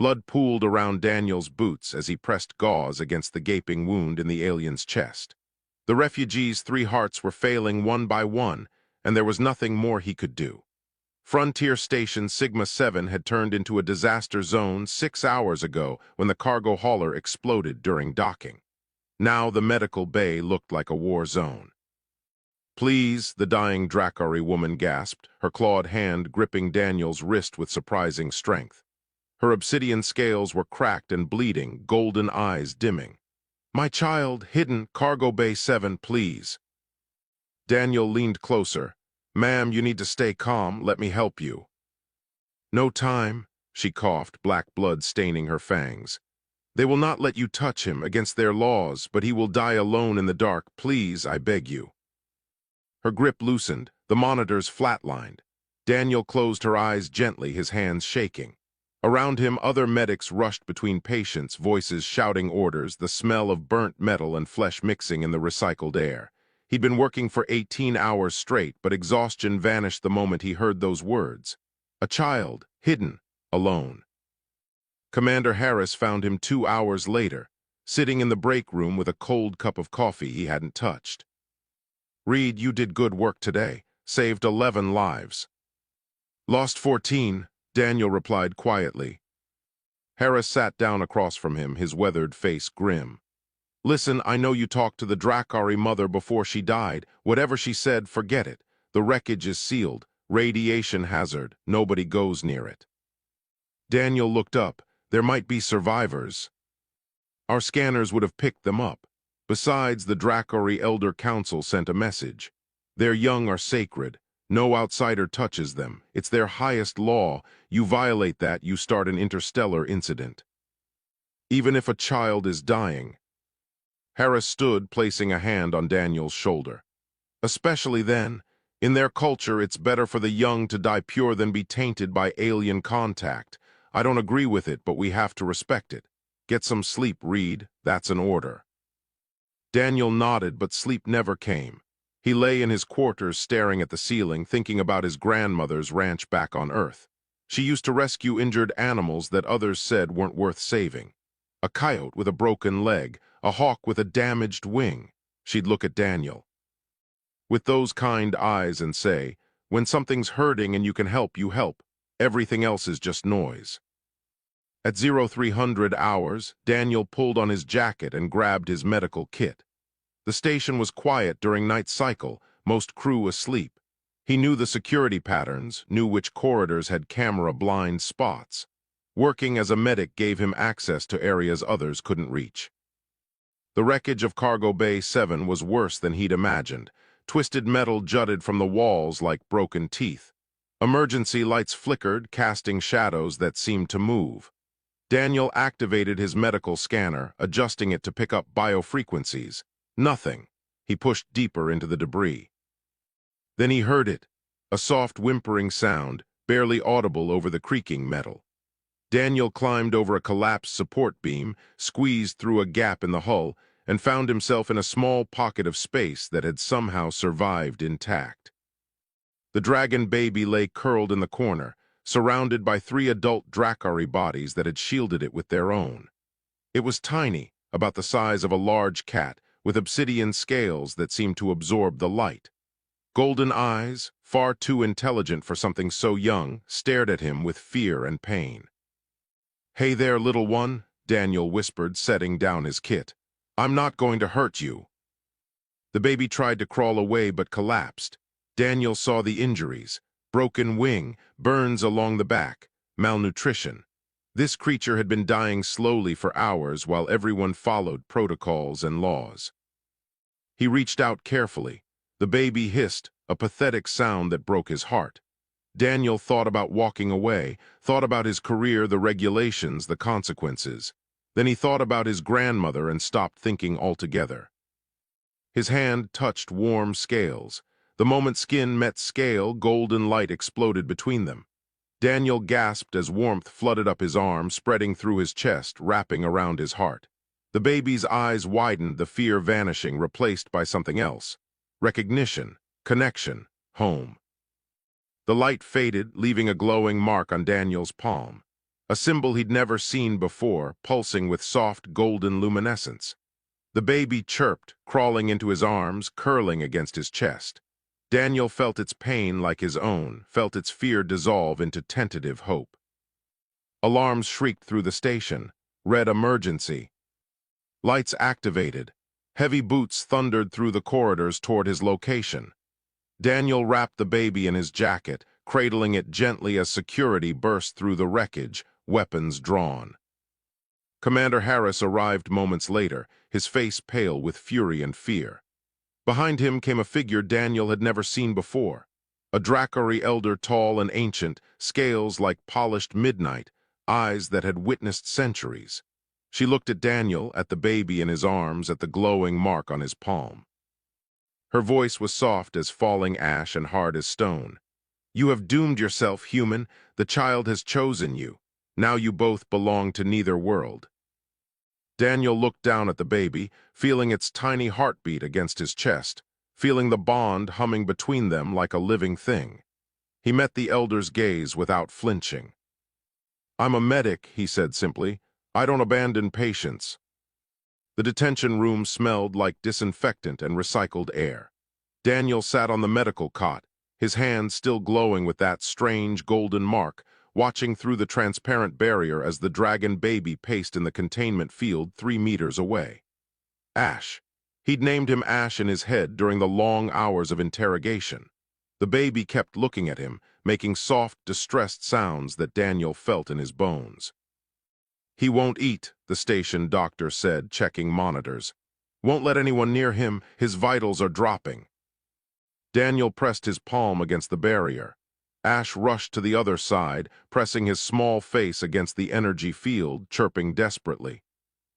Blood pooled around Daniel's boots as he pressed gauze against the gaping wound in the alien's chest. The refugees' 3 hearts were failing one by one, and there was nothing more he could do. Frontier Station Sigma-7 had turned into a disaster zone 6 hours ago when the cargo hauler exploded during docking. Now the medical bay looked like a war zone. "Please," the dying Dracari woman gasped, her clawed hand gripping Daniel's wrist with surprising strength. Her obsidian scales were cracked and bleeding, golden eyes dimming. "My child, hidden, cargo bay 7, please." Daniel leaned closer. "Ma'am, you need to stay calm. Let me help you." "No time," she coughed, black blood staining her fangs. "They will not let you touch him against their laws, but he will die alone in the dark. Please, I beg you." Her grip loosened, the monitors flatlined. Daniel closed her eyes gently, his hands shaking. Around him, other medics rushed between patients, voices shouting orders, the smell of burnt metal and flesh mixing in the recycled air. He'd been working for 18 hours straight, but exhaustion vanished the moment he heard those words. A child, hidden, alone. Commander Harris found him 2 hours later, sitting in the break room with a cold cup of coffee he hadn't touched. "Reed, you did good work today. Saved 11 lives." "Lost 14, Daniel replied quietly. Harris sat down across from him, his weathered face grim. "Listen, I know you talked to the Dracari mother before she died. Whatever she said, forget it. The wreckage is sealed. Radiation hazard. Nobody goes near it." Daniel looked up. "There might be survivors. Our scanners would have picked them up. Besides, the Dracari Elder Council sent a message. Their young are sacred. No outsider touches them. It's their highest law. You violate that, you start an interstellar incident. Even if a child is dying." Harris stood, placing a hand on Daniel's shoulder. "Especially then. In their culture, it's better for the young to die pure than be tainted by alien contact. I don't agree with it, but we have to respect it. Get some sleep, Reed. That's an order." Daniel nodded, but sleep never came. He lay in his quarters staring at the ceiling, thinking about his grandmother's ranch back on Earth. She used to rescue injured animals that others said weren't worth saving. A coyote with a broken leg, a hawk with a damaged wing. She'd look at Daniel with those kind eyes and say, "When something's hurting and you can help, you help. Everything else is just noise." At 0300 hours, Daniel pulled on his jacket and grabbed his medical kit. The station was quiet during night cycle, most crew asleep. He knew the security patterns, knew which corridors had camera-blind spots. Working as a medic gave him access to areas others couldn't reach. The wreckage of Cargo Bay 7 was worse than he'd imagined. Twisted metal jutted from the walls like broken teeth. Emergency lights flickered, casting shadows that seemed to move. Daniel activated his medical scanner, adjusting it to pick up biofrequencies. Nothing. He pushed deeper into the debris. Then he heard it, a soft whimpering sound, barely audible over the creaking metal. Daniel climbed over a collapsed support beam, squeezed through a gap in the hull, and found himself in a small pocket of space that had somehow survived intact. The dragon baby lay curled in the corner, surrounded by 3 adult Dracari bodies that had shielded it with their own. It was tiny, about the size of a large cat, with obsidian scales that seemed to absorb the light. Golden eyes, far too intelligent for something so young, stared at him with fear and pain. "Hey there, little one," Daniel whispered, setting down his kit. "I'm not going to hurt you." The baby tried to crawl away but collapsed. Daniel saw the injuries: broken wing, burns along the back, malnutrition. This creature had been dying slowly for hours while everyone followed protocols and laws. He reached out carefully. The baby hissed, a pathetic sound that broke his heart. Daniel thought about walking away, thought about his career, the regulations, the consequences. Then he thought about his grandmother and stopped thinking altogether. His hand touched warm scales. The moment skin met scale, golden light exploded between them. Daniel gasped as warmth flooded up his arm, spreading through his chest, wrapping around his heart. The baby's eyes widened, the fear vanishing, replaced by something else. Recognition, connection, home. The light faded, leaving a glowing mark on Daniel's palm. a symbol he'd never seen before, pulsing with soft golden luminescence. The baby chirped, crawling into his arms, curling against his chest. Daniel felt its pain like his own, felt its fear dissolve into tentative hope. Alarms shrieked through the station. Red emergency. Lights activated. Heavy boots thundered through the corridors toward his location. Daniel wrapped the baby in his jacket, cradling it gently as security burst through the wreckage, weapons drawn. Commander Harris arrived moments later, his face pale with fury and fear. Behind him came a figure Daniel had never seen before. A Dracari elder, tall and ancient, scales like polished midnight, eyes that had witnessed centuries. She looked at Daniel, at the baby in his arms, at the glowing mark on his palm. Her voice was soft as falling ash and hard as stone. "You have doomed yourself, human. The child has chosen you. Now you both belong to neither world." Daniel looked down at the baby, feeling its tiny heartbeat against his chest, feeling the bond humming between them like a living thing. He met the elder's gaze without flinching. "I'm a medic," he said simply. "I don't abandon patients." The detention room smelled like disinfectant and recycled air. Daniel sat on the medical cot, his hands still glowing with that strange golden mark, watching through the transparent barrier as the dragon baby paced in the containment field 3 meters away. Ash. He'd named him Ash in his head during the long hours of interrogation. The baby kept looking at him, making soft, distressed sounds that Daniel felt in his bones. "He won't eat," the station doctor said, checking monitors. "Won't let anyone near him. His vitals are dropping." Daniel pressed his palm against the barrier. Ash rushed to the other side, pressing his small face against the energy field, chirping desperately.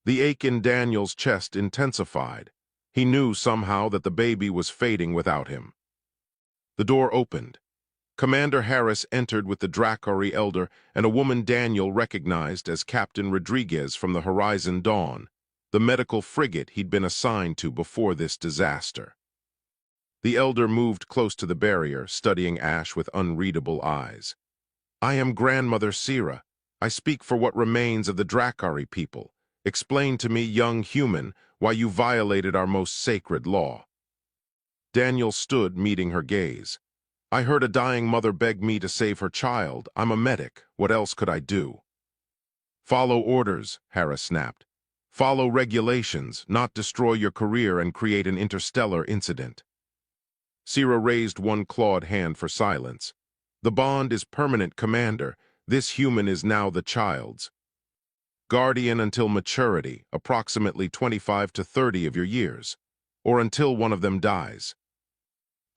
The ache in Daniel's chest intensified. He knew somehow that the baby was fading without him. The door opened. Commander Harris entered with the Dracari elder and a woman Daniel recognized as Captain Rodriguez from the Horizon Dawn, the medical frigate he'd been assigned to before this disaster. The elder moved close to the barrier, studying Ash with unreadable eyes. "I am Grandmother Sira. I speak for what remains of the Dracari people. Explain to me, young human, why you violated our most sacred law." Daniel stood, meeting her gaze. "I heard a dying mother beg me to save her child. I'm a medic. What else could I do?" "Follow orders," Harris snapped. "Follow regulations, not destroy your career and create an interstellar incident." Sira raised one clawed hand for silence. "The bond is permanent, Commander. This human is now the child's. Guardian until maturity, approximately 25 to 30 of your years, or until one of them dies."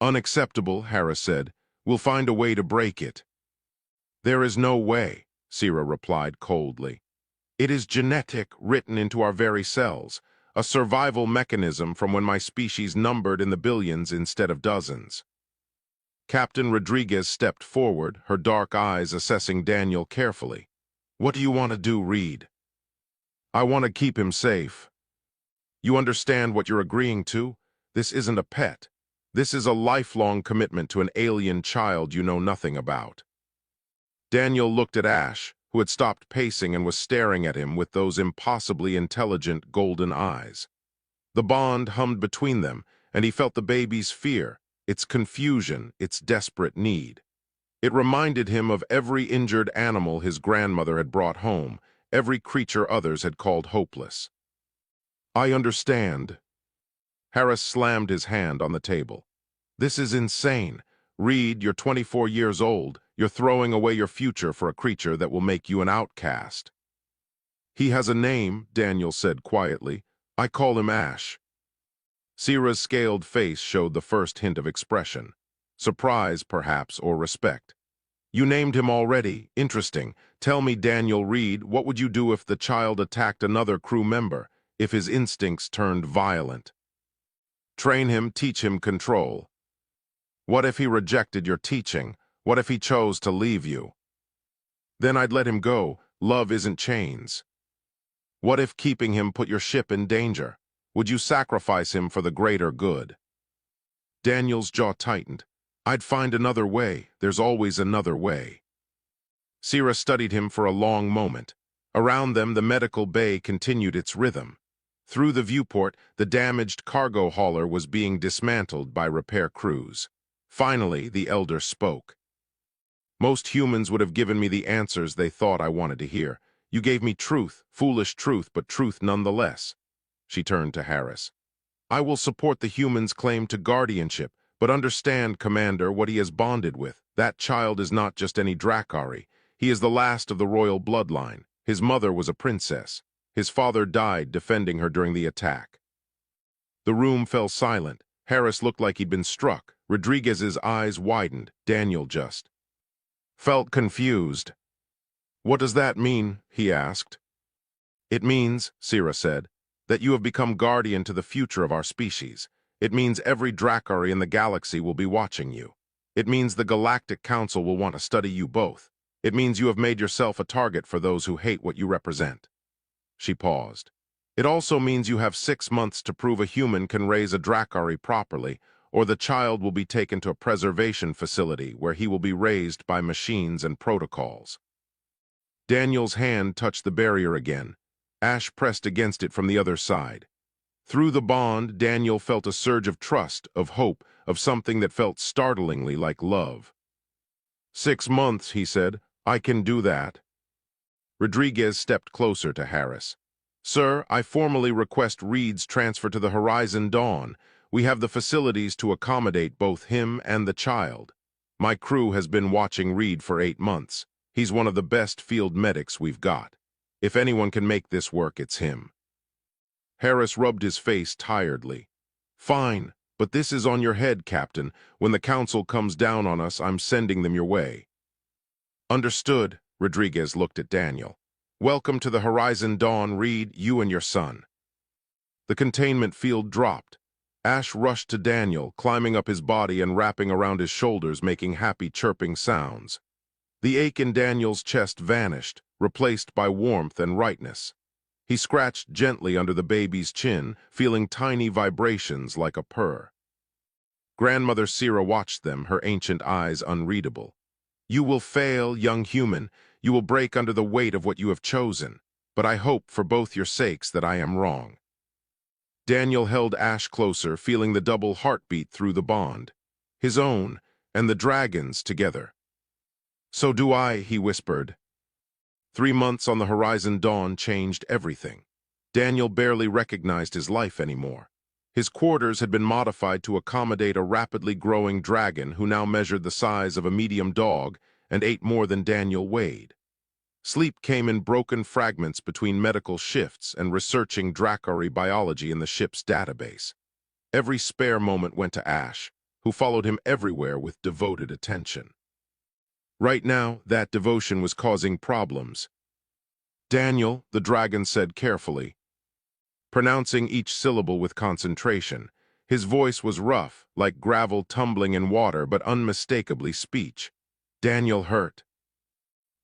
"Unacceptable," Harris said. "We'll find a way to break it." "There is no way," Sira replied coldly. "It is genetic, written into our very cells, a survival mechanism from when my species numbered in the billions instead of dozens." Captain Rodriguez stepped forward, her dark eyes assessing Daniel carefully. "What do you want to do, Reed?" "I want to keep him safe." "You understand what you're agreeing to? This isn't a pet. This is a lifelong commitment to an alien child you know nothing about." Daniel looked at Ash, who had stopped pacing and was staring at him with those impossibly intelligent golden eyes. The bond hummed between them, and he felt the baby's fear, its confusion, its desperate need. It reminded him of every injured animal his grandmother had brought home, every creature others had called hopeless. "I understand." Harris slammed his hand on the table. "This is insane. Reed, you're 24 years old. You're throwing away your future for a creature that will make you an outcast." "He has a name," Daniel said quietly. "I call him Ash." Sira's scaled face showed the first hint of expression. Surprise, perhaps, or respect. "You named him already. Interesting. Tell me, Daniel Reed, what would you do if the child attacked another crew member, if his instincts turned violent?" "Train him, teach him control." "What if he rejected your teaching? What if he chose to leave you?" "Then I'd let him go. Love isn't chains." "What if keeping him put your ship in danger? Would you sacrifice him for the greater good?" Daniel's jaw tightened. "I'd find another way. There's always another way." Sira studied him for a long moment. Around them, the medical bay continued its rhythm. Through the viewport, the damaged cargo hauler was being dismantled by repair crews. Finally, the elder spoke. Most humans would have given me the answers they thought I wanted to hear. You gave me truth, foolish truth, but truth nonetheless. She turned to Harris. I will support the humans' claim to guardianship, but understand, Commander, what he has bonded with. That child is not just any Drakari. He is the last of the royal bloodline. His mother was a princess. His father died defending her during the attack. The room fell silent. Harris looked like he'd been struck. Rodriguez's eyes widened. Daniel just felt confused. What does that mean? He asked. It means, Sira said, that you have become guardian to the future of our species. It means every Drakari in the galaxy will be watching you. It means the Galactic Council will want to study you both. It means you have made yourself a target for those who hate what you represent. She paused. It also means you have 6 months to prove a human can raise a Drakari properly, or the child will be taken to a preservation facility where he will be raised by machines and protocols. Daniel's hand touched the barrier again. Ash pressed against it from the other side. Through the bond, Daniel felt a surge of trust, of hope, of something that felt startlingly like love. 6 months, he said. I can do that. Rodriguez stepped closer to Harris. Sir, I formally request Reed's transfer to the Horizon Dawn. We have the facilities to accommodate both him and the child. My crew has been watching Reed for 8 months. He's one of the best field medics we've got. If anyone can make this work, it's him. Harris rubbed his face tiredly. Fine, but this is on your head, Captain. When the Council comes down on us, I'm sending them your way. Understood, Rodriguez looked at Daniel. Welcome to the Horizon Dawn, Reed, you and your son. The containment field dropped. Ash rushed to Daniel, climbing up his body and wrapping around his shoulders, making happy chirping sounds. The ache in Daniel's chest vanished, replaced by warmth and rightness. He scratched gently under the baby's chin, feeling tiny vibrations like a purr. Grandmother Sira watched them, her ancient eyes unreadable. You will fail, young human. You will break under the weight of what you have chosen. But I hope, for both your sakes, that I am wrong. Daniel held Ash closer, feeling the double heartbeat through the bond. His own, and the dragon's together. So do I, he whispered. 3 months on the Horizon Dawn changed everything. Daniel barely recognized his life anymore. His quarters had been modified to accommodate a rapidly growing dragon who now measured the size of a medium dog and ate more than Daniel weighed. Sleep came in broken fragments between medical shifts and researching Drakari biology in the ship's database. Every spare moment went to Ash, who followed him everywhere with devoted attention. Right now, that devotion was causing problems. Daniel, the dragon said carefully, pronouncing each syllable with concentration. His voice was rough, like gravel tumbling in water, but unmistakably speech. Daniel hurt.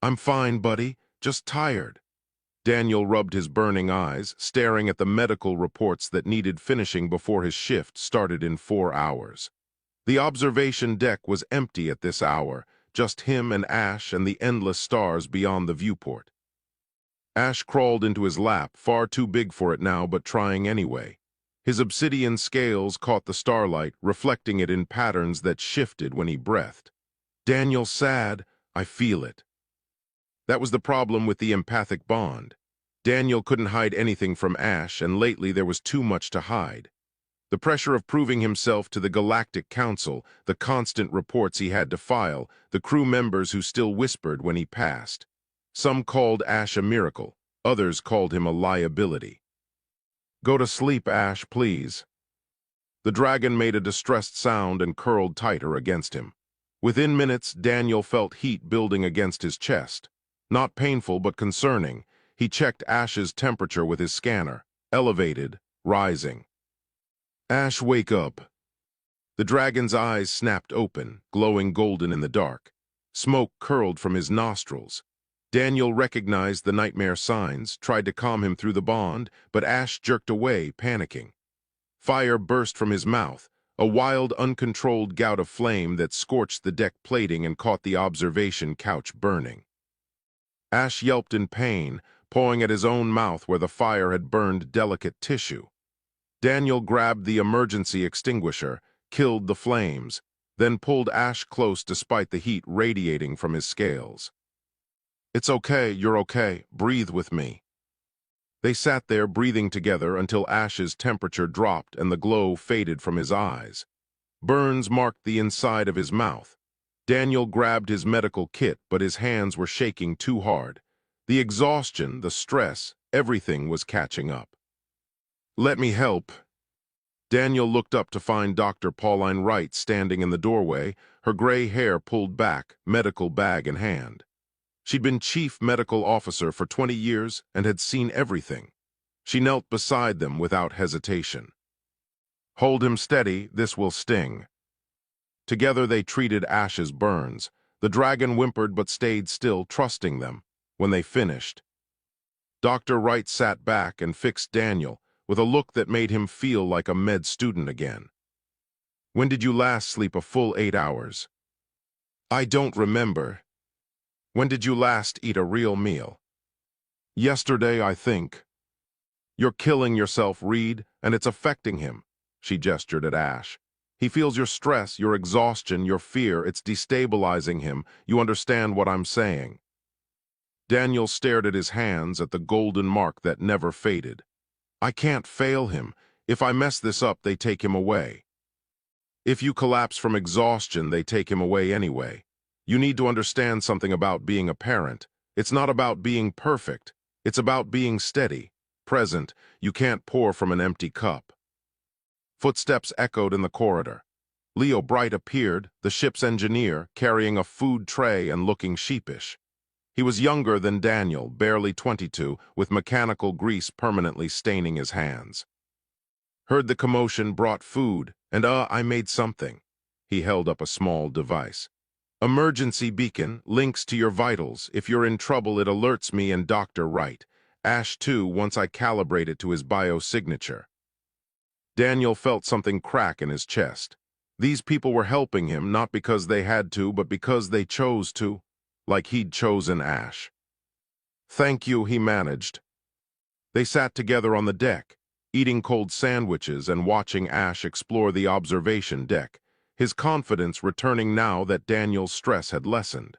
I'm fine, buddy, just tired. Daniel rubbed his burning eyes, staring at the medical reports that needed finishing before his shift started in 4 hours. The observation deck was empty at this hour, just him and Ash and the endless stars beyond the viewport. Ash crawled into his lap, far too big for it now, but trying anyway. His obsidian scales caught the starlight, reflecting it in patterns that shifted when he breathed. Daniel's sad, I feel it. That was the problem with the empathic bond. Daniel couldn't hide anything from Ash, and lately there was too much to hide. The pressure of proving himself to the Galactic Council, the constant reports he had to file, the crew members who still whispered when he passed. Some called Ash a miracle, others called him a liability. Go to sleep, Ash, please. The dragon made a distressed sound and curled tighter against him. Within minutes, Daniel felt heat building against his chest. Not painful, but concerning. He checked Ash's temperature with his scanner. Elevated, rising. Ash, wake up. The dragon's eyes snapped open, glowing golden in the dark. Smoke curled from his nostrils. Daniel recognized the nightmare signs, tried to calm him through the bond, but Ash jerked away, panicking. Fire burst from his mouth, a wild, uncontrolled gout of flame that scorched the deck plating and caught the observation couch burning. Ash yelped in pain, pawing at his own mouth where the fire had burned delicate tissue. Daniel grabbed the emergency extinguisher, killed the flames, then pulled Ash close despite the heat radiating from his scales. "It's okay, you're okay. Breathe with me." They sat there breathing together until Ash's temperature dropped and the glow faded from his eyes. Burns marked the inside of his mouth. Daniel grabbed his medical kit, but his hands were shaking too hard. The exhaustion, the stress, everything was catching up. "Let me help." Daniel looked up to find Dr. Pauline Wright standing in the doorway, her gray hair pulled back, medical bag in hand. She'd been chief medical officer for 20 years and had seen everything. She knelt beside them without hesitation. "Hold him steady, this will sting." Together they treated Ash's burns. The dragon whimpered but stayed still, trusting them. When they finished, Dr. Wright sat back and fixed Daniel with a look that made him feel like a med student again. "When did you last sleep a full 8 hours?" "I don't remember." "When did you last eat a real meal?" "Yesterday, I think." "You're killing yourself, Reed, and it's affecting him." She gestured at Ash. "He feels your stress, your exhaustion, your fear. It's destabilizing him. You understand what I'm saying?" Daniel stared at his hands, at the golden mark that never faded. "I can't fail him. If I mess this up, they take him away." "If you collapse from exhaustion, they take him away anyway. You need to understand something about being a parent. It's not about being perfect. It's about being steady, present. You can't pour from an empty cup." Footsteps echoed in the corridor. Leo Bright appeared, the ship's engineer, carrying a food tray and looking sheepish. He was younger than Daniel, barely 22, with mechanical grease permanently staining his hands. "Heard the commotion, brought food, and I made something." He held up a small device. "Emergency beacon, links to your vitals. If you're in trouble, it alerts me and Dr. Wright. Ash too, once I calibrate it to his biosignature." Daniel felt something crack in his chest. These people were helping him, not because they had to, but because they chose to, like he'd chosen Ash. "Thank you," he managed. They sat together on the deck, eating cold sandwiches and watching Ash explore the observation deck, his confidence returning now that Daniel's stress had lessened.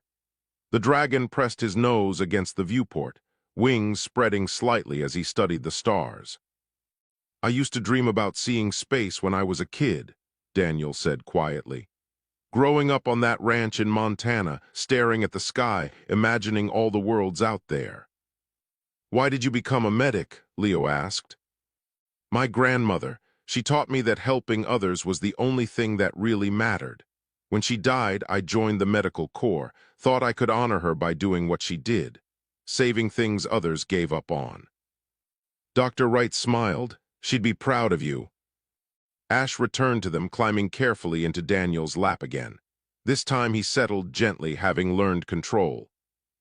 The dragon pressed his nose against the viewport, wings spreading slightly as he studied the stars. "I used to dream about seeing space when I was a kid," Daniel said quietly. "Growing up on that ranch in Montana, staring at the sky, imagining all the worlds out there." "Why did you become a medic?" Leo asked. "My grandmother. She taught me that helping others was the only thing that really mattered. When she died, I joined the medical corps, thought I could honor her by doing what she did, saving things others gave up on." Dr. Wright smiled. "She'd be proud of you." Ash returned to them, climbing carefully into Daniel's lap again. This time he settled gently, having learned control.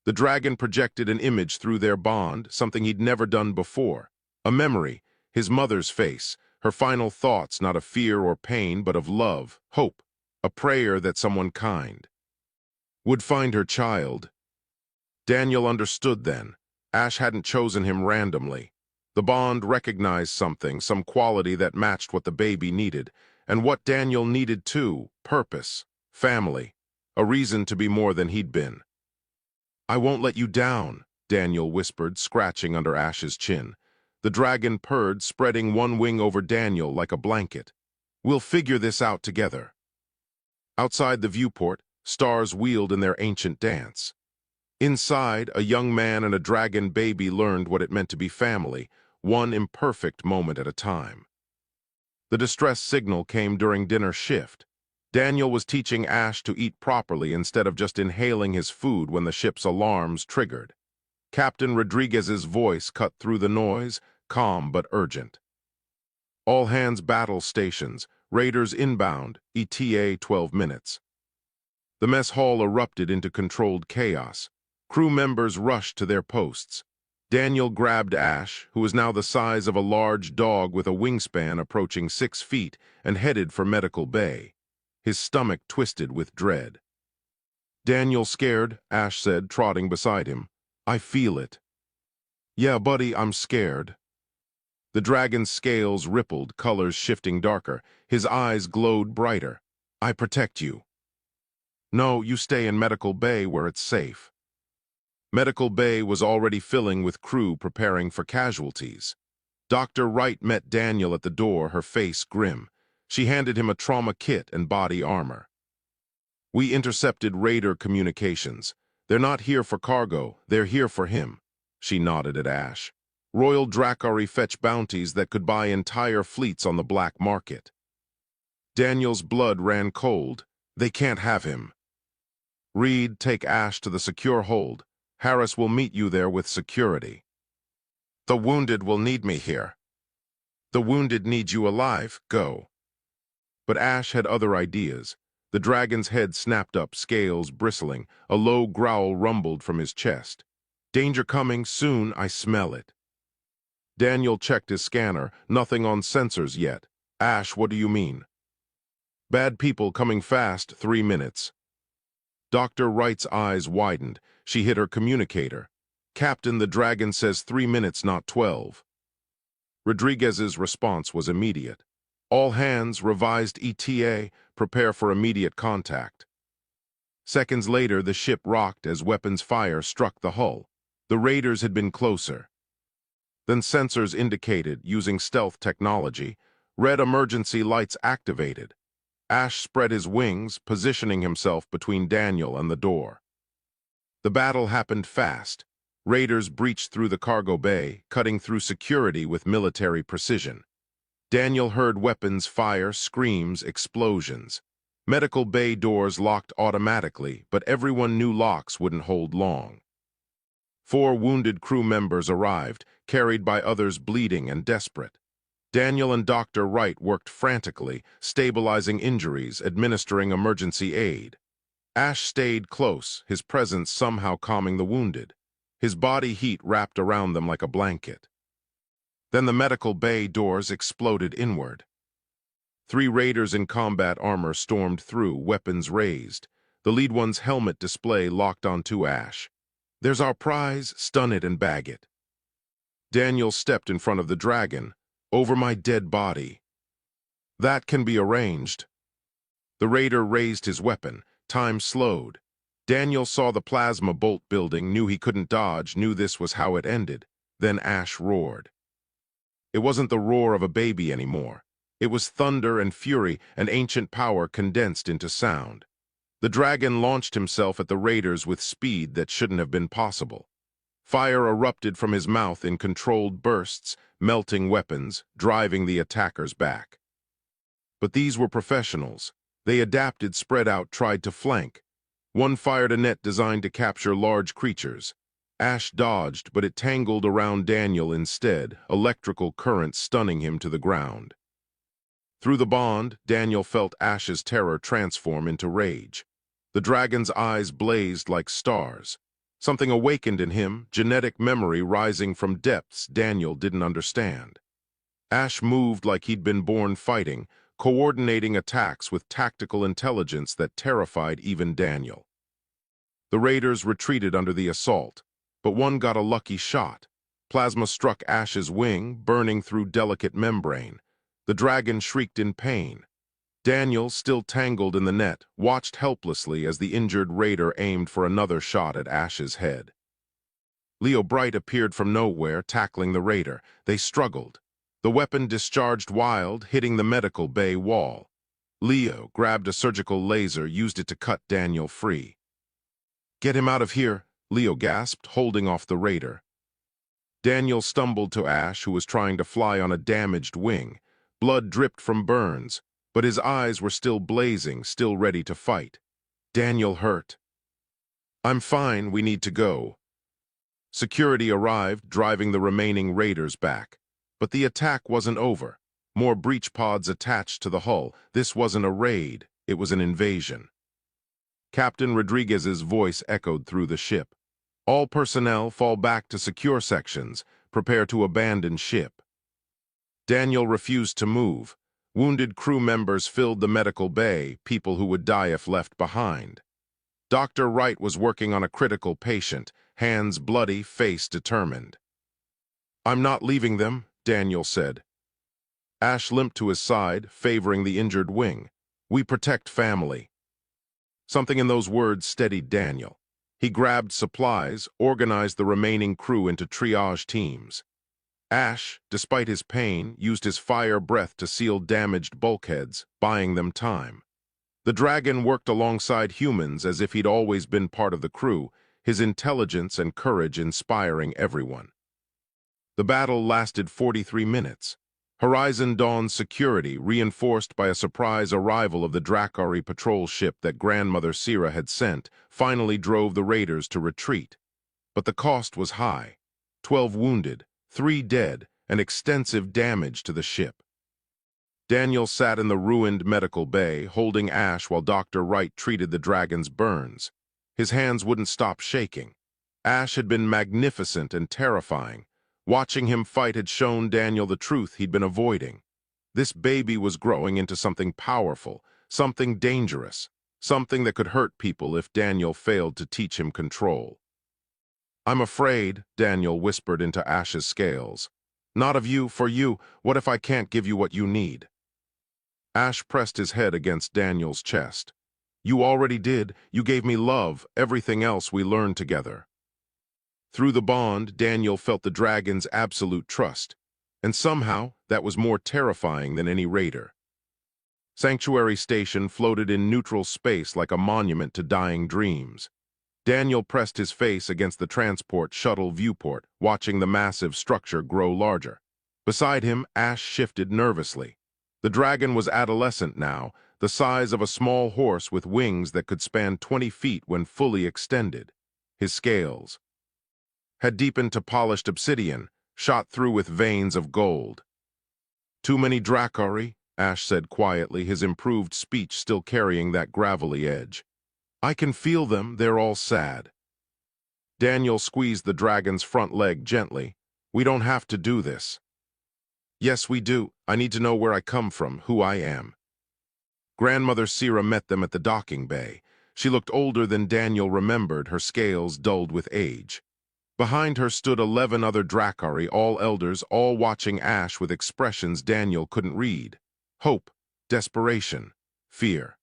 The dragon projected an image through their bond, something he'd never done before. A memory, his mother's face, her final thoughts not of fear or pain, but of love, hope, a prayer that someone kind would find her child. Daniel understood then. Ash hadn't chosen him randomly. The bond recognized something, some quality that matched what the baby needed, and what Daniel needed too: purpose, family, a reason to be more than he'd been. "I won't let you down," Daniel whispered, scratching under Ash's chin. The dragon purred, spreading one wing over Daniel like a blanket. "We'll figure this out together." Outside the viewport, stars wheeled in their ancient dance. Inside, a young man and a dragon baby learned what it meant to be family, one imperfect moment at a time. The distress signal came during dinner shift. Daniel was teaching Ash to eat properly instead of just inhaling his food when the ship's alarms triggered. Captain Rodriguez's voice cut through the noise, calm but urgent. "All hands battle stations, raiders inbound, ETA 12 minutes. The mess hall erupted into controlled chaos. Crew members rushed to their posts. Daniel grabbed Ash, who was now the size of a large dog with a wingspan approaching 6 feet, and headed for medical bay. His stomach twisted with dread. "Daniel scared," Ash said, trotting beside him. I feel it. Yeah, buddy, I'm scared. The dragon's scales rippled, colors shifting darker. His eyes glowed brighter. I protect you. No, you stay in Medical Bay where it's safe. Medical Bay was already filling with crew preparing for casualties. Dr. Wright met Daniel at the door, her face grim. She handed him a trauma kit and body armor. We intercepted Raider communications. They're not here for cargo, they're here for him. She nodded at Ash. Royal Drakari fetch bounties that could buy entire fleets on the black market. Daniel's blood ran cold. They can't have him. Reed, take Ash to the secure hold. Harris will meet you there with security. The wounded will need me here. The wounded need you alive. Go. But Ash had other ideas. The dragon's head snapped up, scales bristling. A low growl rumbled from his chest. Danger coming soon, I smell it. Daniel checked his scanner. Nothing on sensors yet. Ash, what do you mean? Bad people coming fast, 3 minutes. Dr. Wright's eyes widened. She hit her communicator. Captain, the dragon says 3 minutes, not 12. Rodriguez's response was immediate. All hands, revised ETA, prepare for immediate contact. Seconds later, the ship rocked as weapons fire struck the hull. The raiders had been closer. Then sensors indicated, using stealth technology, red emergency lights activated. Ash spread his wings, positioning himself between Daniel and the door. The battle happened fast. Raiders breached through the cargo bay, cutting through security with military precision. Daniel heard weapons fire, screams, explosions. Medical bay doors locked automatically, but everyone knew locks wouldn't hold long. 4 wounded crew members arrived, carried by others bleeding and desperate. Daniel and Dr. Wright worked frantically, stabilizing injuries, administering emergency aid. Ash stayed close, his presence somehow calming the wounded. His body heat wrapped around them like a blanket. Then the medical bay doors exploded inward. 3 raiders in combat armor stormed through, weapons raised. The lead one's helmet display locked onto Ash. There's our prize, stun it and bag it. Daniel stepped in front of the dragon. Over my dead body. That can be arranged. The raider raised his weapon. Time slowed. Daniel saw the plasma bolt building, knew he couldn't dodge, knew this was how it ended. Then Ash roared. It wasn't the roar of a baby anymore. It was thunder and fury, an ancient power condensed into sound. The dragon launched himself at the raiders with speed that shouldn't have been possible. Fire erupted from his mouth in controlled bursts, melting weapons, driving the attackers back. But these were professionals. They adapted, spread out, tried to flank. One fired a net designed to capture large creatures. Ash dodged, but it tangled around Daniel instead, electrical current stunning him to the ground. Through the bond, Daniel felt Ash's terror transform into rage. The dragon's eyes blazed like stars. Something awakened in him, genetic memory rising from depths Daniel didn't understand. Ash moved like he'd been born fighting, coordinating attacks with tactical intelligence that terrified even Daniel. The raiders retreated under the assault, but one got a lucky shot. Plasma struck Ash's wing, burning through delicate membrane. The dragon shrieked in pain. Daniel, still tangled in the net, watched helplessly as the injured raider aimed for another shot at Ash's head. Leo Bright appeared from nowhere, tackling the raider. They struggled. The weapon discharged wild, hitting the medical bay wall. Leo grabbed a surgical laser, used it to cut Daniel free. Get him out of here, Leo gasped, holding off the raider. Daniel stumbled to Ash, who was trying to fly on a damaged wing. Blood dripped from burns, but his eyes were still blazing, still ready to fight. Daniel hurt. I'm fine, we need to go. Security arrived, driving the remaining raiders back. But the attack wasn't over. More breach pods attached to the hull. This wasn't a raid, it was an invasion. Captain Rodriguez's voice echoed through the ship. All personnel fall back to secure sections. Prepare to abandon ship. Daniel refused to move. Wounded crew members filled the medical bay, people who would die if left behind. Dr. Wright was working on a critical patient. hands bloody, face determined. "I'm not leaving them," Daniel said. Ash limped to his side, favoring the injured wing. "We protect family." Something in those words steadied Daniel. He grabbed supplies, organized the remaining crew into triage teams. Ash, despite his pain, used his fire breath to seal damaged bulkheads, buying them time. The dragon worked alongside humans as if he'd always been part of the crew, his intelligence and courage inspiring everyone. The battle lasted 43 minutes. Horizon Dawn's security, reinforced by a surprise arrival of the Drakari patrol ship that Grandmother Sira had sent, finally drove the raiders to retreat. But the cost was high. 12 wounded, 3 dead, and extensive damage to the ship. Daniel sat in the ruined medical bay, holding Ash while Dr. Wright treated the dragon's burns. His hands wouldn't stop shaking. Ash had been magnificent and terrifying. Watching him fight had shown Daniel the truth he'd been avoiding. This baby was growing into something powerful, something dangerous, something that could hurt people if Daniel failed to teach him control. "I'm afraid," Daniel whispered into Ash's scales. "Not of you, for you. What if I can't give you what you need?" Ash pressed his head against Daniel's chest. "You already did. You gave me love, everything else we learned together." Through the bond, Daniel felt the dragon's absolute trust, and somehow that was more terrifying than any raider. Sanctuary Station floated in neutral space like a monument to dying dreams. Daniel pressed his face against the transport shuttle viewport, watching the massive structure grow larger. Beside him, Ash shifted nervously. The dragon was adolescent now, the size of a small horse with wings that could span 20 feet when fully extended. His scales had deepened to polished obsidian, shot through with veins of gold. "Too many Drakari," Ash said quietly, his improved speech still carrying that gravelly edge. "I can feel them, they're all sad." Daniel squeezed the dragon's front leg gently. "We don't have to do this." "Yes, we do. I need to know where I come from, who I am." Grandmother Sira met them at the docking bay. She looked older than Daniel remembered, her scales dulled with age. Behind her stood 11 other Drakari, all elders, all watching Ash with expressions Daniel couldn't read. Hope, desperation, fear.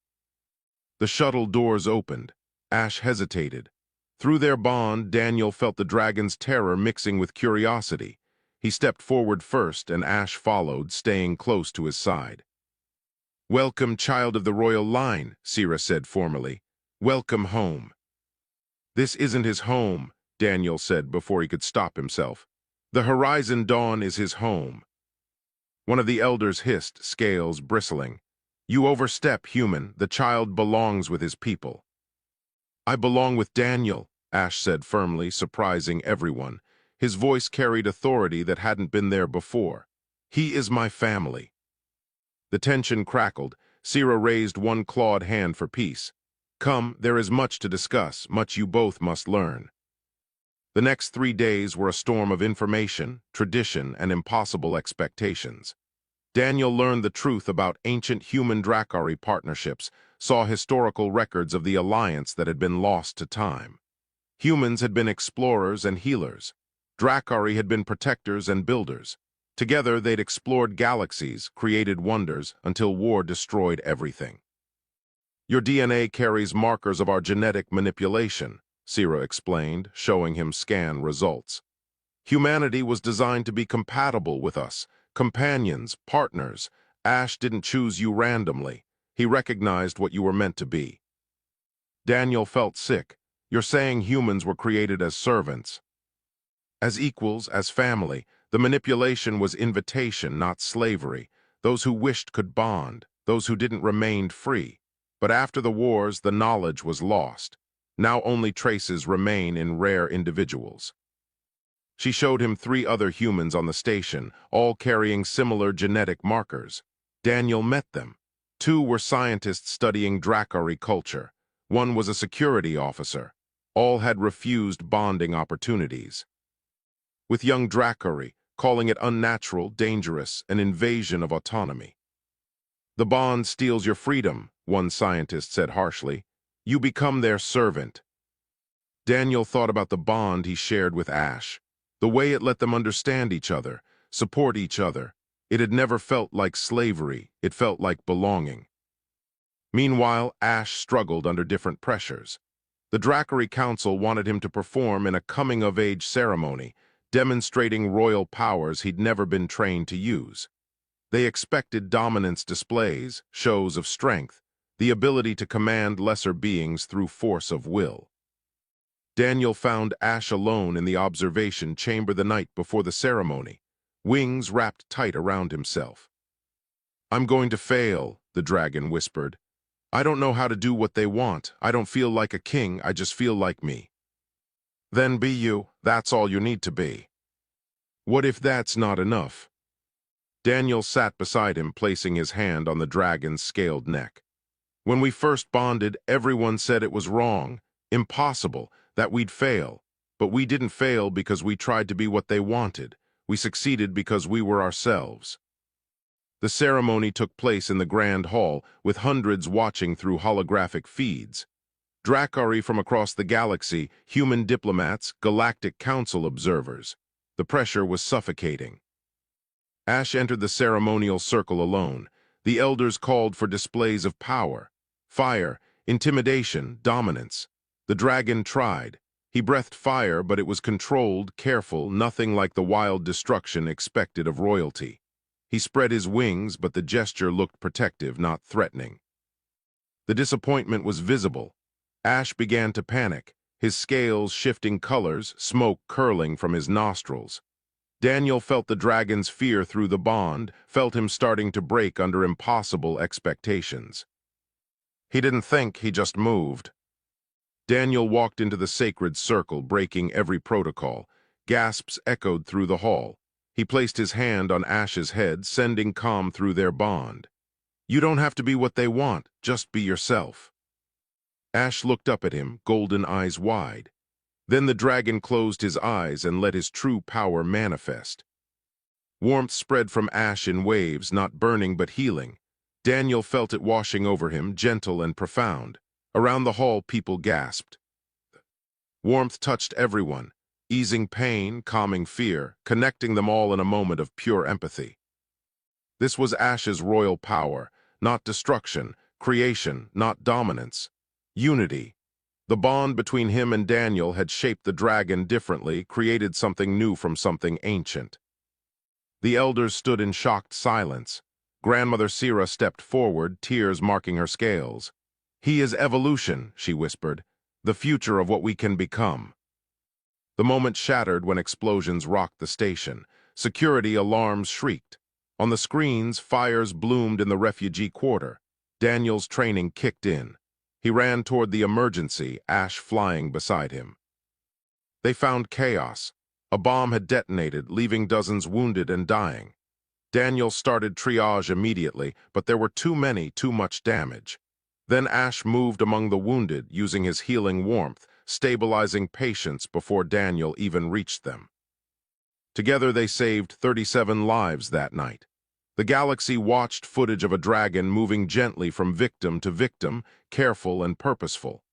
The shuttle doors opened. Ash hesitated. Through their bond, Daniel felt the dragon's terror mixing with curiosity. He stepped forward first, and Ash followed, staying close to his side. "Welcome, child of the royal line," Sira said formally. "Welcome home." "This isn't his home," Daniel said before he could stop himself. "The Horizon Dawn is his home." One of the elders hissed, scales bristling. "You overstep, human. The child belongs with his people." "I belong with Daniel," Ash said firmly, surprising everyone. His voice carried authority that hadn't been there before. "He is my family." The tension crackled. Sira raised one clawed hand for peace. "Come, there is much to discuss, much you both must learn." The next 3 days were a storm of information, tradition, and impossible expectations. Daniel learned the truth about ancient human-Drakari partnerships, saw historical records of the alliance that had been lost to time. Humans had been explorers and healers. Drakari had been protectors and builders. Together, they'd explored galaxies, created wonders, until war destroyed everything. "Your DNA carries markers of our genetic manipulation," Sira explained, showing him scan results. "Humanity was designed to be compatible with us, companions, partners. Ash didn't choose you randomly. He recognized what you were meant to be." Daniel felt sick. "You're saying humans were created as servants?" "As equals, as family. The manipulation was invitation, not slavery. Those who wished could bond, those who didn't remained free. But after the wars, the knowledge was lost. Now only traces remain in rare individuals." She showed him 3 other humans on the station, all carrying similar genetic markers. Daniel met them. 2 were scientists studying Drakari culture. 1 was a security officer. All had refused bonding opportunities. With young Drakari, calling it unnatural, dangerous, an invasion of autonomy. "The bond steals your freedom," one scientist said harshly. "You become their servant." Daniel thought about the bond he shared with Ash, the way it let them understand each other, support each other. It had never felt like slavery, it felt like belonging. Meanwhile, Ash struggled under different pressures. The Dracari Council wanted him to perform in a coming-of-age ceremony, demonstrating royal powers he'd never been trained to use. They expected dominance displays, shows of strength, the ability to command lesser beings through force of will. Daniel found Ash alone in the observation chamber the night before the ceremony, wings wrapped tight around himself. "I'm going to fail," the dragon whispered. "I don't know how to do what they want. I don't feel like a king, I just feel like me." "Then be you. That's all you need to be." "What if that's not enough?" Daniel sat beside him, placing his hand on the dragon's scaled neck. "When we first bonded, everyone said it was wrong, impossible, that we'd fail. But we didn't fail because we tried to be what they wanted. We succeeded because we were ourselves." The ceremony took place in the Grand Hall, with hundreds watching through holographic feeds. Dracari from across the galaxy, human diplomats, Galactic Council observers. The pressure was suffocating. Ash entered the ceremonial circle alone. The elders called for displays of power, fire, intimidation, dominance. The dragon tried. He breathed fire, but it was controlled, careful, nothing like the wild destruction expected of royalty. He spread his wings, but the gesture looked protective, not threatening. The disappointment was visible. Ash began to panic, his scales shifting colors, smoke curling from his nostrils. Daniel felt the dragon's fear through the bond, felt him starting to break under impossible expectations. He didn't think, he just moved. Daniel walked into the sacred circle, breaking every protocol. Gasps echoed through the hall. He placed his hand on Ash's head, sending calm through their bond. "You don't have to be what they want, just be yourself." Ash looked up at him, golden eyes wide. Then the dragon closed his eyes and let his true power manifest. Warmth spread from Ash in waves, not burning but healing. Daniel felt it washing over him, gentle and profound. Around the hall, people gasped. Warmth touched everyone, easing pain, calming fear, connecting them all in a moment of pure empathy. This was Ash's royal power, not destruction, creation, not dominance. Unity. The bond between him and Daniel had shaped the dragon differently, created something new from something ancient. The elders stood in shocked silence. Grandmother Sira stepped forward, tears marking her scales. "He is evolution," she whispered, "the future of what we can become." The moment shattered when explosions rocked the station. Security alarms shrieked. On the screens, fires bloomed in the refugee quarter. Daniel's training kicked in. He ran toward the emergency, Ash flying beside him. They found chaos. A bomb had detonated, leaving dozens wounded and dying. Daniel started triage immediately, but there were too many, too much damage. Then Ash moved among the wounded, using his healing warmth, stabilizing patients before Daniel even reached them. Together they saved 37 lives that night. The galaxy watched footage of a dragon moving gently from victim to victim, careful and purposeful.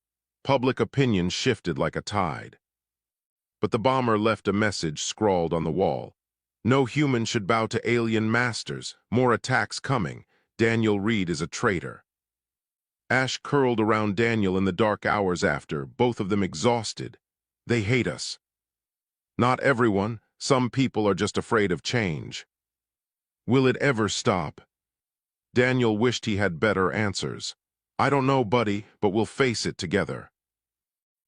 Public opinion shifted like a tide. But the bomber left a message scrawled on the wall. "No human should bow to alien masters. More attacks coming. Daniel Reed is a traitor." Ash curled around Daniel in the dark hours after, both of them exhausted. "They hate us." "Not everyone. Some people are just afraid of change." "Will it ever stop?" Daniel wished he had better answers. "I don't know, buddy, but we'll face it together."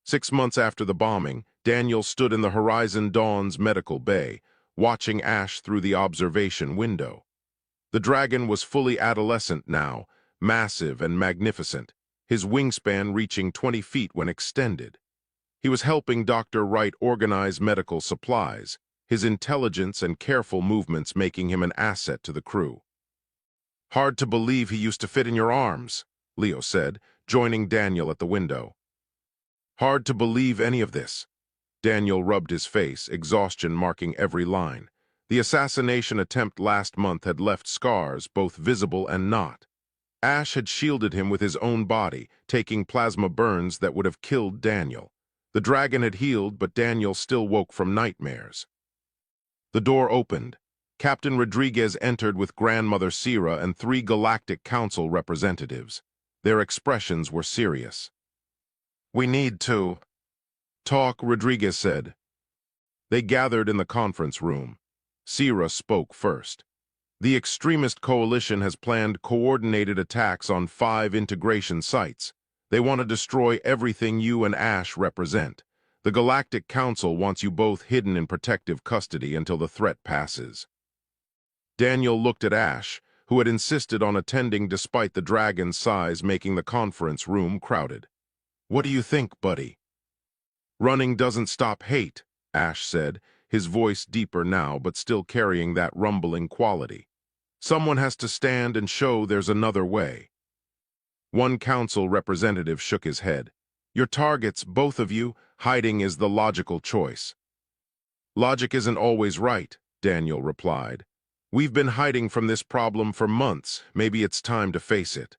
6 months after the bombing, Daniel stood in the Horizon Dawn's medical bay, watching Ash through the observation window. The dragon was fully adolescent now, massive and magnificent, his wingspan reaching 20 feet when extended. He was helping Dr. Wright organize medical supplies, his intelligence and careful movements making him an asset to the crew. "Hard to believe he used to fit in your arms," Leo said, joining Daniel at the window. "Hard to believe any of this." Daniel rubbed his face, exhaustion marking every line. The assassination attempt last month had left scars, both visible and not. Ash had shielded him with his own body, taking plasma burns that would have killed Daniel. The dragon had healed, but Daniel still woke from nightmares. The door opened. Captain Rodriguez entered with Grandmother Sierra and 3 Galactic Council representatives. Their expressions were serious. "We need to talk," Rodriguez said. They gathered in the conference room. Sierra spoke first. "The extremist coalition has planned coordinated attacks on 5 integration sites. They want to destroy everything you and Ash represent. The Galactic Council wants you both hidden in protective custody until the threat passes." Daniel looked at Ash, who had insisted on attending despite the dragon's size making the conference room crowded. "What do you think, buddy?" "Running doesn't stop hate," Ash said, his voice deeper now but still carrying that rumbling quality. "Someone has to stand and show there's another way." One council representative shook his head. "Your targets, both of you, hiding is the logical choice." "Logic isn't always right," Daniel replied. "We've been hiding from this problem for months. Maybe it's time to face it."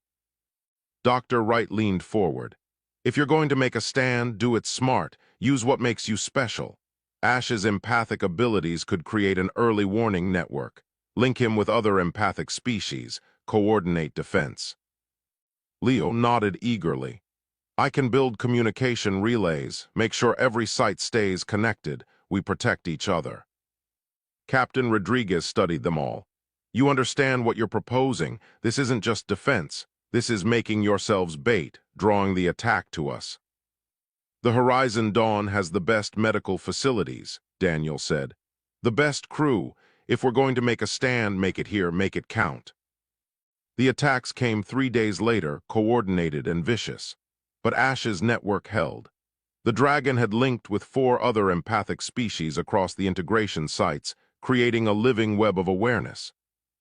Dr. Wright leaned forward. "If you're going to make a stand, do it smart. Use what makes you special. Ash's empathic abilities could create an early warning network. Link him with other empathic species. Coordinate defense." Leo nodded eagerly. "I can build communication relays, make sure every site stays connected. We protect each other." Captain Rodriguez studied them all. "You understand what you're proposing. This isn't just defense. This is making yourselves bait, drawing the attack to us." "The Horizon Dawn has the best medical facilities," Daniel said. "The best crew. If we're going to make a stand, make it here, make it count." The attacks came 3 days later, coordinated and vicious. But Ash's network held. The dragon had linked with 4 other empathic species across the integration sites, creating a living web of awareness.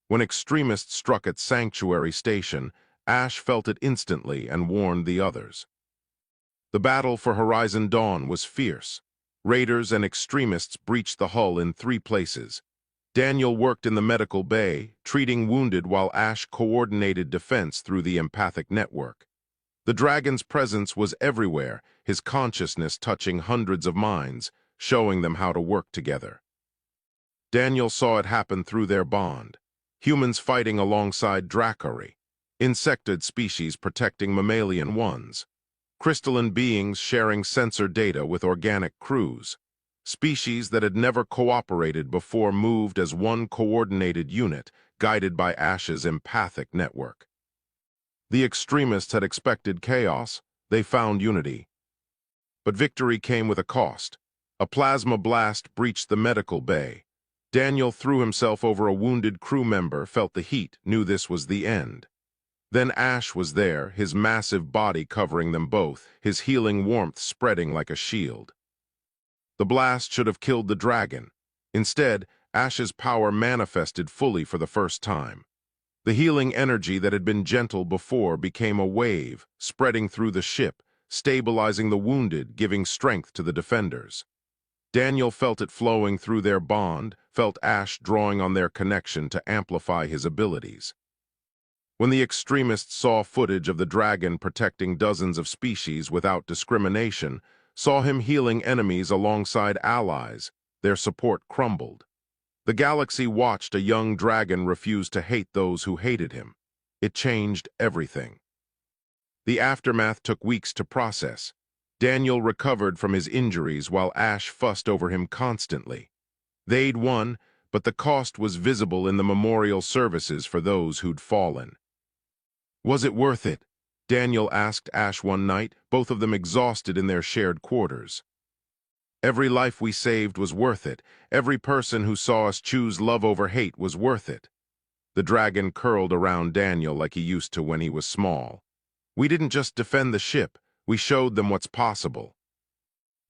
When extremists struck at Sanctuary Station, Ash felt it instantly and warned the others. The battle for Horizon Dawn was fierce. Raiders and extremists breached the hull in 3 places. Daniel worked in the medical bay, treating wounded while Ash coordinated defense through the empathic network. The dragon's presence was everywhere, his consciousness touching hundreds of minds, showing them how to work together. Daniel saw it happen through their bond. Humans fighting alongside Dracari, insectoid species protecting mammalian ones, crystalline beings sharing sensor data with organic crews. Species that had never cooperated before moved as one coordinated unit, guided by Ash's empathic network. The extremists had expected chaos. They found unity. But victory came with a cost. A plasma blast breached the medical bay. Daniel threw himself over a wounded crew member, felt the heat, knew this was the end. Then Ash was there, his massive body covering them both, his healing warmth spreading like a shield. The blast should have killed the dragon. Instead, Ash's power manifested fully for the first time. The healing energy that had been gentle before became a wave, spreading through the ship, stabilizing the wounded, giving strength to the defenders. Daniel felt it flowing through their bond, felt Ash drawing on their connection to amplify his abilities. When the extremists saw footage of the dragon protecting dozens of species without discrimination, saw him healing enemies alongside allies, their support crumbled. The galaxy watched a young dragon refuse to hate those who hated him. It changed everything. The aftermath took weeks to process. Daniel recovered from his injuries while Ash fussed over him constantly. They'd won, but the cost was visible in the memorial services for those who'd fallen. "Was it worth it?" Daniel asked Ash one night, both of them exhausted in their shared quarters. "Every life we saved was worth it. Every person who saw us choose love over hate was worth it." The dragon curled around Daniel like he used to when he was small. "We didn't just defend the ship, we showed them what's possible."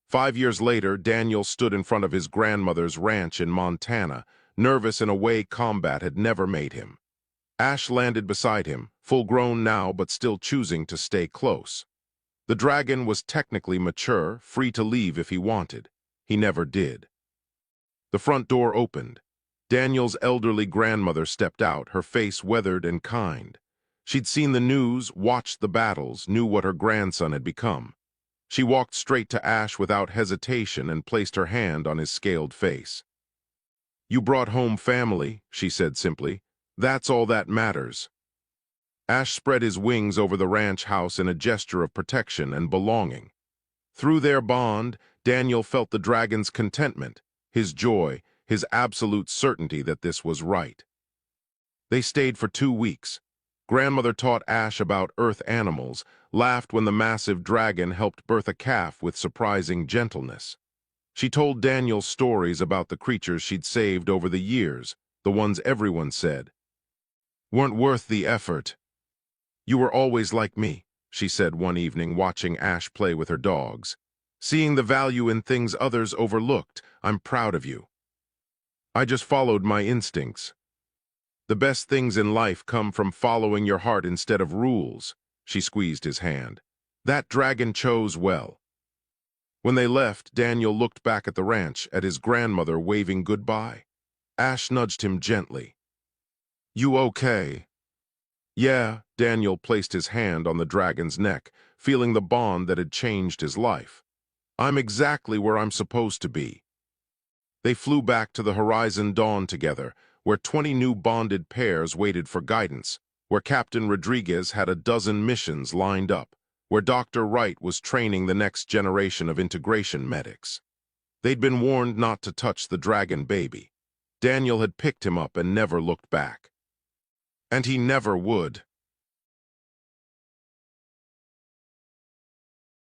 5 years later, Daniel stood in front of his grandmother's ranch in Montana, nervous in a way combat had never made him. Ash landed beside him, full-grown now but still choosing to stay close. The dragon was technically mature, free to leave if he wanted. He never did. The front door opened. Daniel's elderly grandmother stepped out, her face weathered and kind. She'd seen the news, watched the battles, knew what her grandson had become. She walked straight to Ash without hesitation and placed her hand on his scaled face. "You brought home family," she said simply. "That's all that matters." Ash spread his wings over the ranch house in a gesture of protection and belonging. Through their bond, Daniel felt the dragon's contentment, his joy, his absolute certainty that this was right. They stayed for 2 weeks. Grandmother taught Ash about earth animals, laughed when the massive dragon helped birth a calf with surprising gentleness. She told Daniel stories about the creatures she'd saved over the years, the ones everyone said weren't worth the effort. "You were always like me," she said one evening watching Ash play with her dogs. "Seeing the value in things others overlooked, I'm proud of you. I just followed my instincts. The best things in life come from following your heart instead of rules." She squeezed his hand. "That dragon chose well." When they left, Daniel looked back at the ranch, at his grandmother waving goodbye. Ash nudged him gently. "You okay?" "Yeah," Daniel placed his hand on the dragon's neck, feeling the bond that had changed his life. "I'm exactly where I'm supposed to be." They flew back to the Horizon Dawn together, where 20 new bonded pairs waited for guidance, where Captain Rodriguez had a dozen missions lined up, where Dr. Wright was training the next generation of integration medics. They'd been warned not to touch the dragon baby. Daniel had picked him up and never looked back. And he never would.